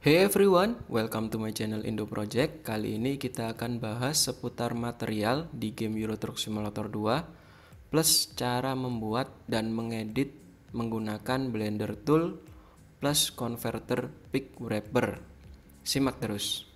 Hey everyone, welcome to my channel Indo Project. Kali ini kita akan bahas seputar material di game Euro Truck Simulator 2 plus cara membuat dan mengedit menggunakan Blender Tool plus Converter Pick Wrapper. Simak terus.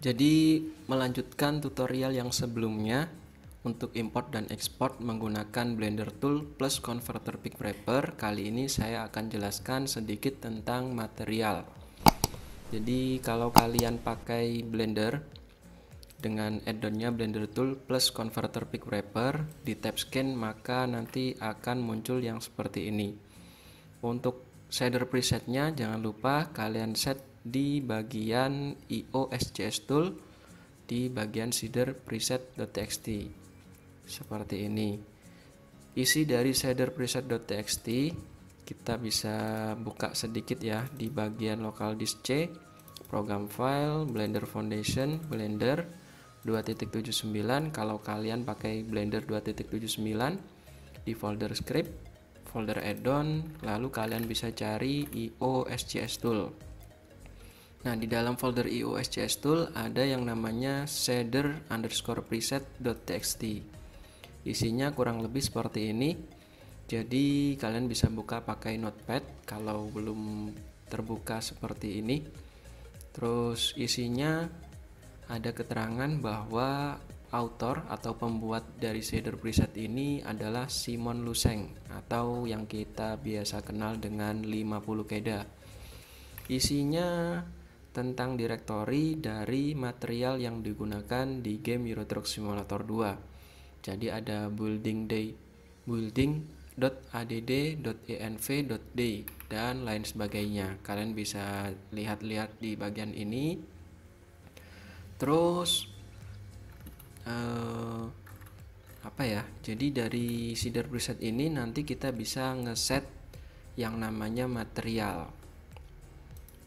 Jadi melanjutkan tutorial yang sebelumnya untuk import dan export menggunakan Blender Tool plus Converter Pick Wrapper. Kali ini saya akan jelaskan sedikit tentang material. Jadi kalau kalian pakai Blender dengan add-onnya Blender Tool plus Converter Pick Wrapper di tab scan, maka nanti akan muncul yang seperti ini. Untuk shader presetnya jangan lupa kalian set di bagian IO SJS Tool di bagian shader preset.txt seperti ini. Isi dari shader preset.txt kita bisa buka sedikit ya di bagian local disk C, program file, Blender Foundation, Blender 2.79. Kalau kalian pakai Blender 2.79 di folder script, folder add-on, lalu kalian bisa cari IO SJS Tool. Nah, di dalam folder IO SJS Tool ada yang namanya shader_preset.txt. Isinya kurang lebih seperti ini. Jadi kalian bisa buka pakai notepad kalau belum terbuka seperti ini. Terus isinya ada keterangan bahwa author atau pembuat dari shader preset ini adalah Simon Luseng atau yang kita biasa kenal dengan 50 Keda. Isinya tentang direktori dari material yang digunakan di game Euro Truck Simulator 2. Jadi ada building.add.env.d dan lain sebagainya. Kalian bisa lihat-lihat di bagian ini. Terus Jadi dari shader preset ini nanti kita bisa ngeset yang namanya material.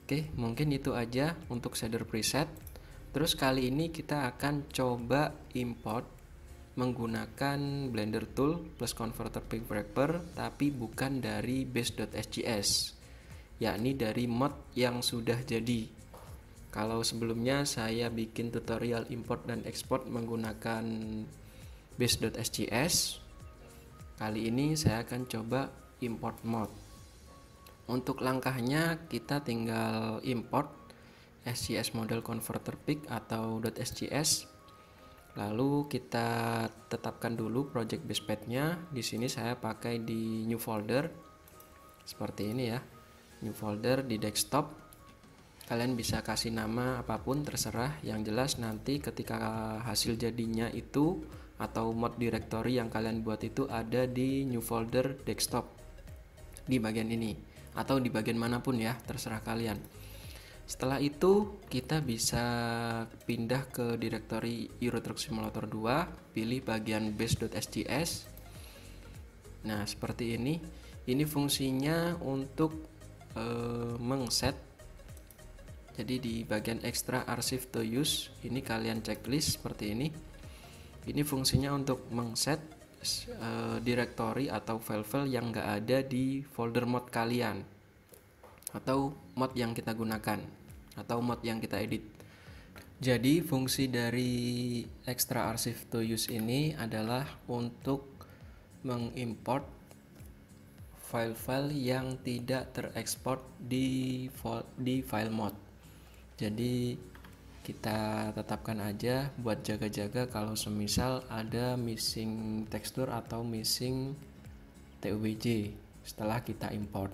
Oke, mungkin itu aja untuk shader preset. Terus kali ini kita akan coba import menggunakan Blender Tool plus Converter Pick Wrapper, tapi bukan dari base.sgs, yakni dari mod yang sudah jadi. Kalau sebelumnya saya bikin tutorial import dan export menggunakan base.sgs, kali ini saya akan coba import mod. Untuk langkahnya kita tinggal import SJS model converter pick atau .sgs. Lalu kita tetapkan dulu project basepath-nya. Di sini saya pakai di new folder. Seperti ini ya. New folder di desktop. Kalian bisa kasih nama apapun terserah. Yang jelas nanti ketika hasil jadinya itu atau mod directory yang kalian buat itu ada di new folder desktop di bagian ini. Atau di bagian manapun ya, terserah kalian. Setelah itu kita bisa pindah ke direktori Euro Truck Simulator 2, pilih bagian base.sgs. Nah, seperti ini. Ini fungsinya untuk mengset. Jadi di bagian extra archive to use, ini kalian checklist seperti ini. Ini fungsinya untuk mengset directory atau file-file yang nggak ada di folder mod kalian atau mod yang kita gunakan atau mod yang kita edit. Jadi fungsi dari extra archive to use ini adalah untuk mengimport file-file yang tidak terekspor di file mod. Jadi kita tetapkan aja buat jaga-jaga kalau semisal ada missing tekstur atau missing TUBJ setelah kita import.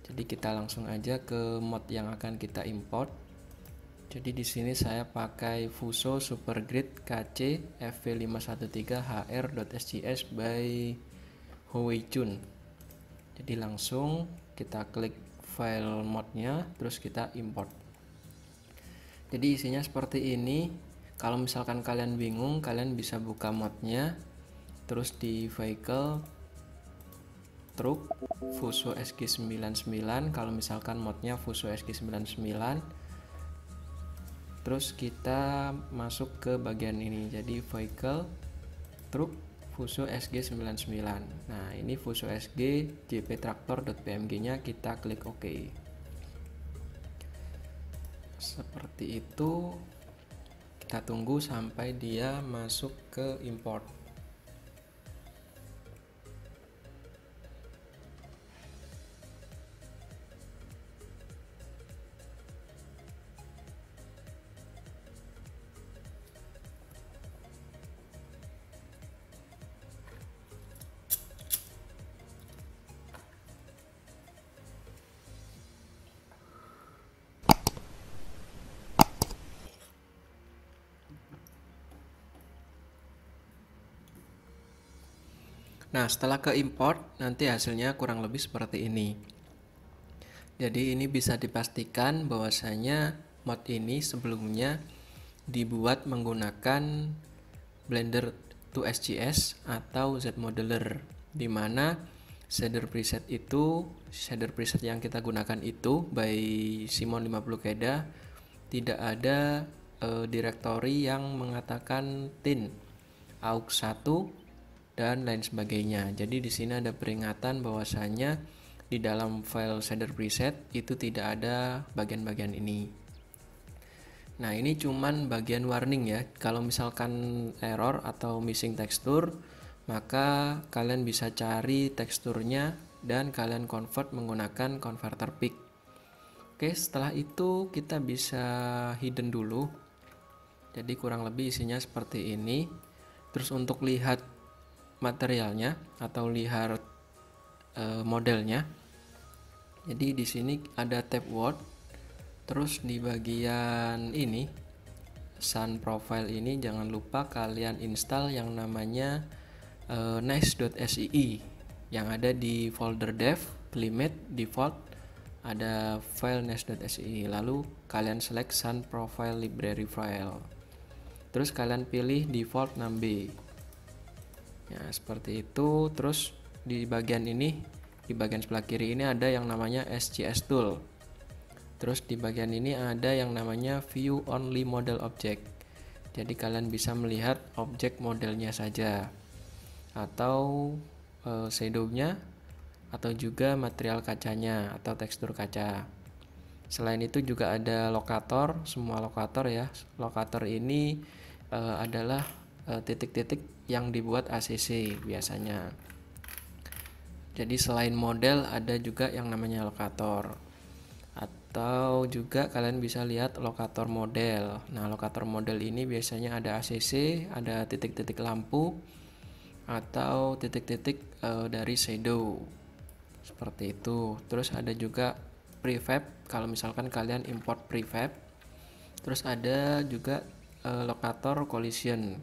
Jadi kita langsung aja ke mod yang akan kita import. Jadi di sini saya pakai Fuso Supergrid KC FV513HR.sgs by Huey Chun. Jadi langsung kita klik file modnya, terus kita import. Jadi isinya seperti ini. Kalau misalkan kalian bingung, kalian bisa buka modnya, terus di vehicle truck Fuso SG99. Kalau misalkan modnya Fuso SG99, Terus kita masuk ke bagian ini, jadi vehicle truk Fuso SG99. Nah, ini Fuso SG jptraktor.pmg nya kita klik OK. Seperti itu, kita tunggu sampai dia masuk ke import. Nah, setelah ke import, nanti hasilnya kurang lebih seperti ini. Jadi ini bisa dipastikan bahwasanya mod ini sebelumnya dibuat menggunakan Blender 2SGS atau Z-Modeler, di mana shader preset yang kita gunakan itu by Simon 50 Keda tidak ada direktori yang mengatakan tin aux 1 dan lain sebagainya. Jadi di sini ada peringatan bahwasanya di dalam file shader preset itu tidak ada bagian-bagian ini. Nah, ini cuman bagian warning ya. Kalau misalkan error atau missing tekstur, maka kalian bisa cari teksturnya dan kalian convert menggunakan converter pick. Oke, setelah itu kita bisa hidden dulu. Jadi kurang lebih isinya seperti ini. Terus untuk lihat materialnya atau lihat modelnya, jadi di sini ada tab word, terus di bagian ini sun profile ini jangan lupa kalian install yang namanya nice.sii yang ada di folder dev limit default, ada file nice.sii, lalu kalian select sun profile library file, terus kalian pilih default 6b ya, seperti itu. Terus di bagian ini, di bagian sebelah kiri ini ada yang namanya SGS tool. Terus di bagian ini ada yang namanya view only model object. Jadi kalian bisa melihat objek modelnya saja, atau shadownya, atau juga material kacanya atau tekstur kaca. Selain itu juga ada lokator, semua lokator ya. Lokator ini adalah titik-titik yang dibuat ACC biasanya. Jadi selain model ada juga yang namanya lokator, atau juga kalian bisa lihat lokator model. Nah, lokator model ini biasanya ada ACC, ada titik-titik lampu, atau titik-titik dari shadow seperti itu. Terus ada juga prefab kalau misalkan kalian import prefab. Terus ada juga lokator collision,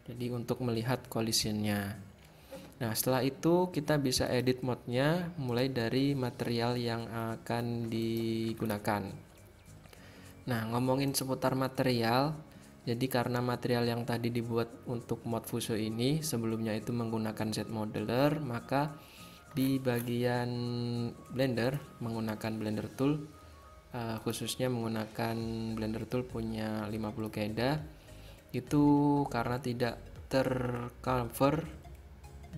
jadi untuk melihat collisionnya. Nah, setelah itu kita bisa edit modnya mulai dari material yang akan digunakan. Nah, ngomongin seputar material, jadi karena material yang tadi dibuat untuk mod Fuso ini sebelumnya itu menggunakan Z-Modeler, maka di bagian Blender menggunakan Blender Tool, khususnya menggunakan Blender Tool punya 50 Keda, itu karena tidak tercover,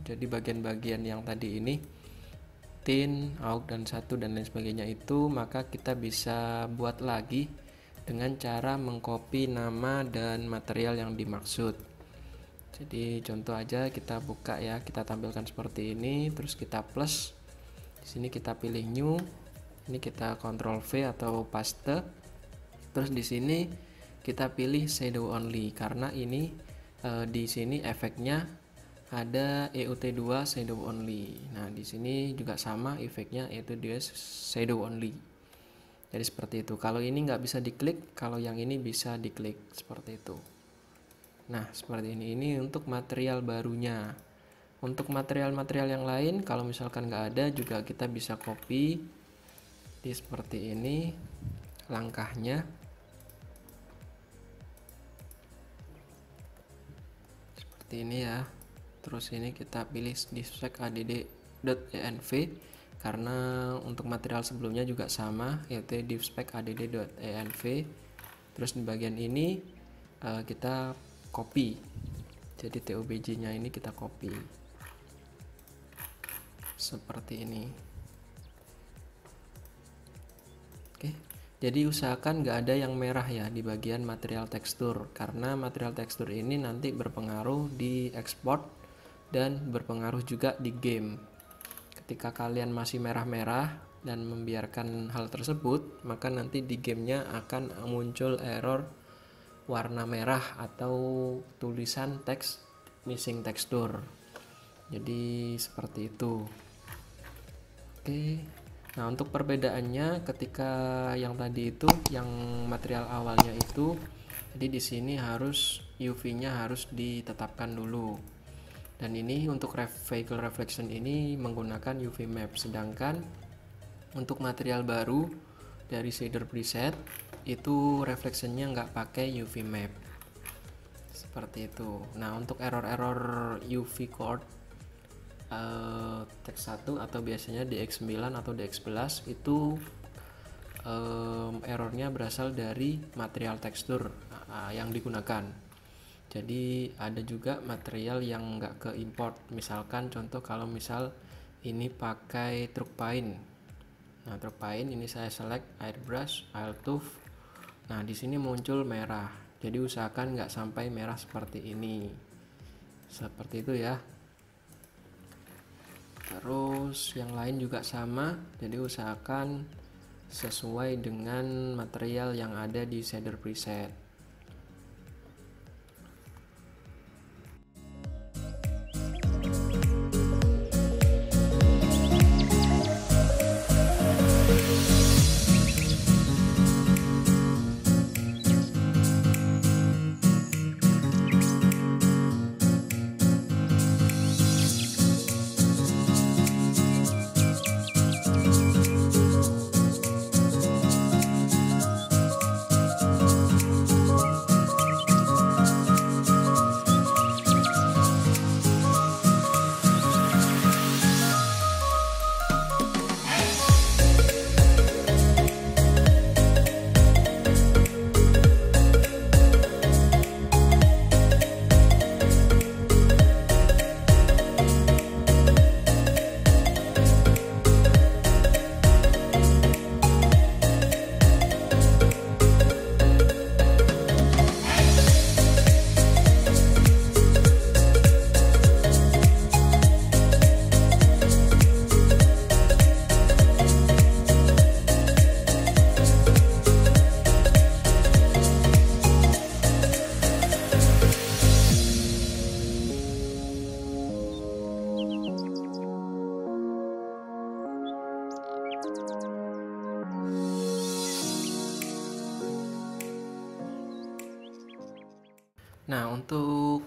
jadi bagian-bagian yang tadi ini tin, aux dan 1 dan lain sebagainya itu, maka kita bisa buat lagi dengan cara mengcopy nama dan material yang dimaksud. Jadi contoh aja kita buka ya, kita tampilkan seperti ini, terus kita plus. Di sini kita pilih new. Ini kita Ctrl V atau paste. Terus di sini kita pilih shadow only karena ini di sini efeknya ada EUT2 shadow only. Nah, di sini juga sama efeknya EUT2 shadow only. Jadi seperti itu. Kalau ini nggak bisa diklik, kalau yang ini bisa diklik seperti itu. Nah, seperti ini. Ini untuk material barunya. Untuk material-material yang lain, kalau misalkan nggak ada juga kita bisa copy. Di seperti ini langkahnya. Seperti ini ya. Terus ini kita pilih divspec add.env karena untuk material sebelumnya juga sama, yaitu divspec add.env. Terus di bagian ini kita copy, jadi TOBJ nya ini kita copy seperti ini. Oke, jadi usahakan nggak ada yang merah ya di bagian material tekstur, karena material tekstur ini nanti berpengaruh di ekspor dan berpengaruh juga di game. Ketika kalian masih merah-merah dan membiarkan hal tersebut, maka nanti di gamenya akan muncul error warna merah atau tulisan teks missing tekstur. Jadi seperti itu. Oke. Nah, untuk perbedaannya ketika yang tadi itu yang material awalnya itu, jadi di sini harus UV-nya harus ditetapkan dulu. Dan ini untuk vehicle reflection ini menggunakan UV map, sedangkan untuk material baru dari shader preset itu reflectionnya nggak pakai UV map seperti itu. Nah, untuk error-error UV chord teks 1 atau biasanya DX9 atau DX11 itu errornya berasal dari material tekstur yang digunakan. Jadi ada juga material yang nggak ke import, misalkan contoh kalau misal ini pakai truk paint. Nah, truk paint ini saya select airbrush, Altooth. Nah, di sini muncul merah. Jadi usahakan nggak sampai merah seperti ini. Seperti itu ya. Terus yang lain juga sama. Jadi usahakan sesuai dengan material yang ada di shader preset. Nah, untuk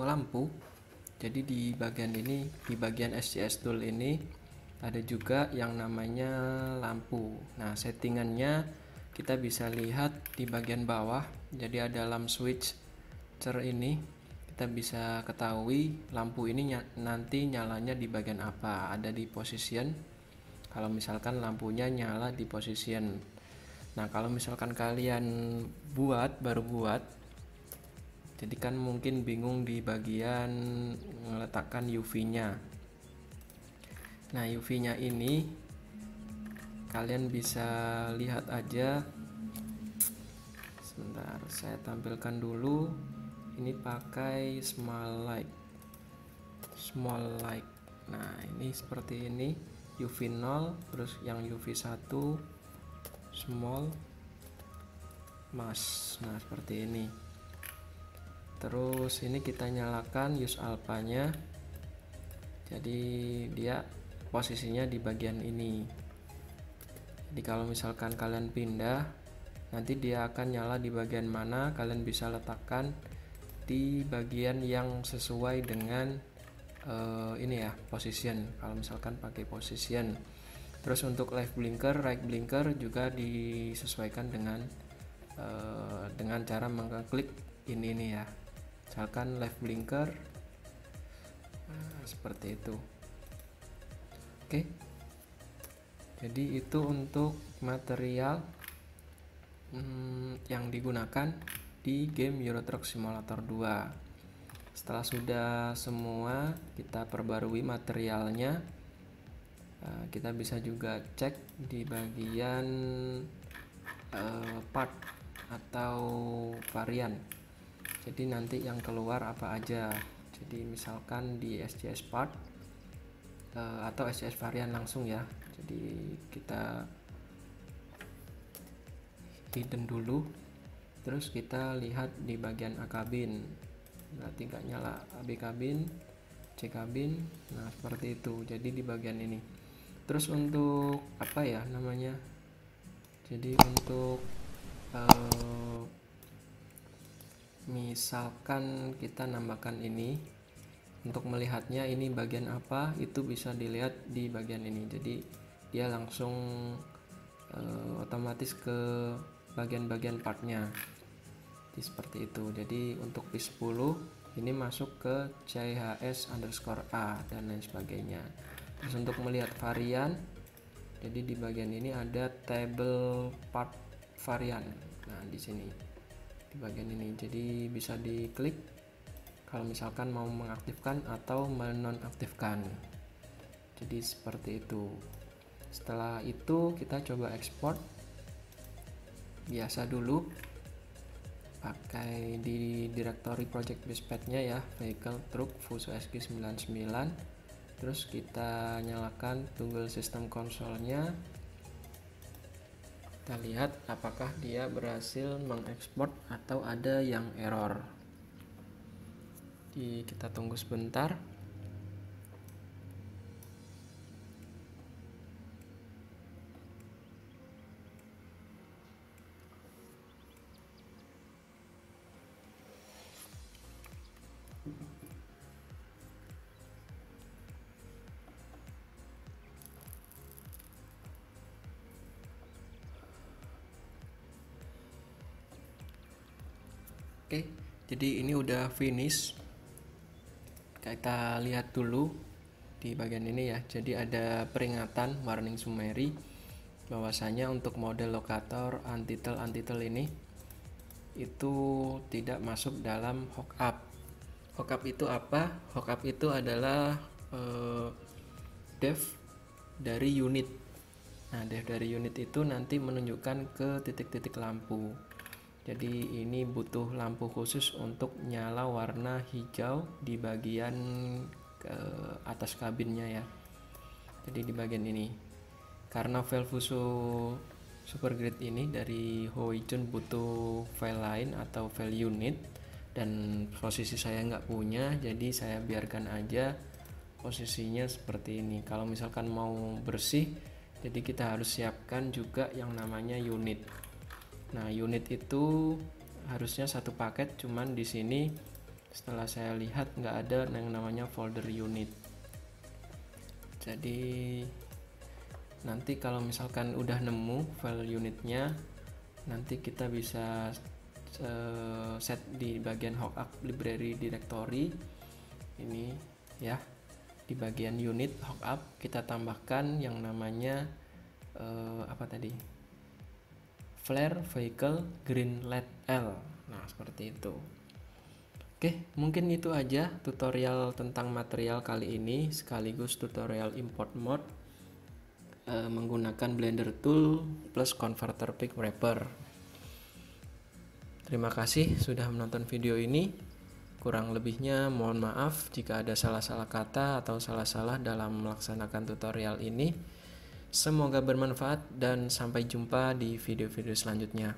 lampu, jadi di bagian ini, di bagian SCS tool ini ada juga yang namanya lampu. Nah, settingannya kita bisa lihat di bagian bawah. Jadi ada lamp switcher ini, kita bisa ketahui lampu ini nanti nyalanya di bagian apa. Ada di position. Kalau misalkan lampunya nyala di position. Nah, kalau misalkan kalian baru buat, jadi kan mungkin bingung di bagian meletakkan UV-nya. Nah, UV-nya ini kalian bisa lihat aja. Sebentar, saya tampilkan dulu. Ini pakai small light. Nah, ini seperti ini. UV 0, terus yang UV 1 small mass. Nah, seperti ini. Terus ini kita nyalakan use alpha-nya. Jadi dia posisinya di bagian ini. Jadi kalau misalkan kalian pindah, nanti dia akan nyala di bagian mana, kalian bisa letakkan di bagian yang sesuai dengan ini ya, position. Kalau misalkan pakai position. Terus untuk left blinker, right blinker juga disesuaikan dengan cara mengklik ini ya. Misalkan left blinker, nah, seperti itu. Oke. Jadi itu untuk material yang digunakan di game Euro Truck Simulator 2. Setelah sudah semua, kita perbarui materialnya. Kita bisa juga cek di bagian part atau varian. Jadi nanti yang keluar apa aja. Jadi misalkan di SCS part atau SCS varian langsung ya. Jadi kita hidden dulu, terus kita lihat di bagian A kabin, berarti nggak nyala AB kabin, C kabin. Nah seperti itu. Jadi di bagian ini. Terus untuk apa ya namanya, jadi untuk misalkan kita nambahkan ini, untuk melihatnya ini bagian apa, itu bisa dilihat di bagian ini. Jadi dia langsung otomatis ke bagian-bagian partnya. Jadi seperti itu. Jadi untuk P10 ini masuk ke CHS_A dan lain sebagainya. Terus untuk melihat varian, jadi di bagian ini ada table part varian. Nah di sini di bagian ini, jadi bisa diklik kalau misalkan mau mengaktifkan atau menonaktifkan. Jadi seperti itu. Setelah itu kita coba ekspor. Biasa dulu pakai di directory project basepad-nya ya, vehicle truck Fuso SQ99. Terus kita nyalakan toggle sistem konsolnya. Kita lihat apakah dia berhasil mengekspor atau ada yang error. Jadi kita tunggu sebentar. Oke, jadi ini udah finish. Kita lihat dulu di bagian ini ya. Jadi ada peringatan warning summary bahwasanya untuk model lokator untitled ini itu tidak masuk dalam hookup. Hookup itu apa? Hookup itu adalah dev dari unit. Nah, dev dari unit itu nanti menunjukkan ke titik-titik lampu. Jadi ini butuh lampu khusus untuk nyala warna hijau di bagian ke atas kabinnya ya. Jadi di bagian ini. Karena file Fuso Supergrid ini dari Hoizon butuh file lain atau file unit, dan posisi saya nggak punya, jadi saya biarkan aja posisinya seperti ini. Kalau misalkan mau bersih, jadi kita harus siapkan juga yang namanya unit. Nah, unit itu harusnya satu paket, cuman di sini setelah saya lihat nggak ada yang namanya folder unit. Jadi nanti kalau misalkan udah nemu file unitnya, nanti kita bisa set di bagian hookup library directory ini ya. Di bagian unit hookup kita tambahkan yang namanya apa tadi? Flare Vehicle Green LED L. Nah seperti itu. Oke, mungkin itu aja tutorial tentang material kali ini, sekaligus tutorial import mod menggunakan Blender Tool plus Converter Pick Wrapper. Terima kasih sudah menonton video ini. Kurang lebihnya mohon maaf jika ada salah-salah kata atau salah-salah dalam melaksanakan tutorial ini. Semoga bermanfaat dan sampai jumpa di video-video selanjutnya.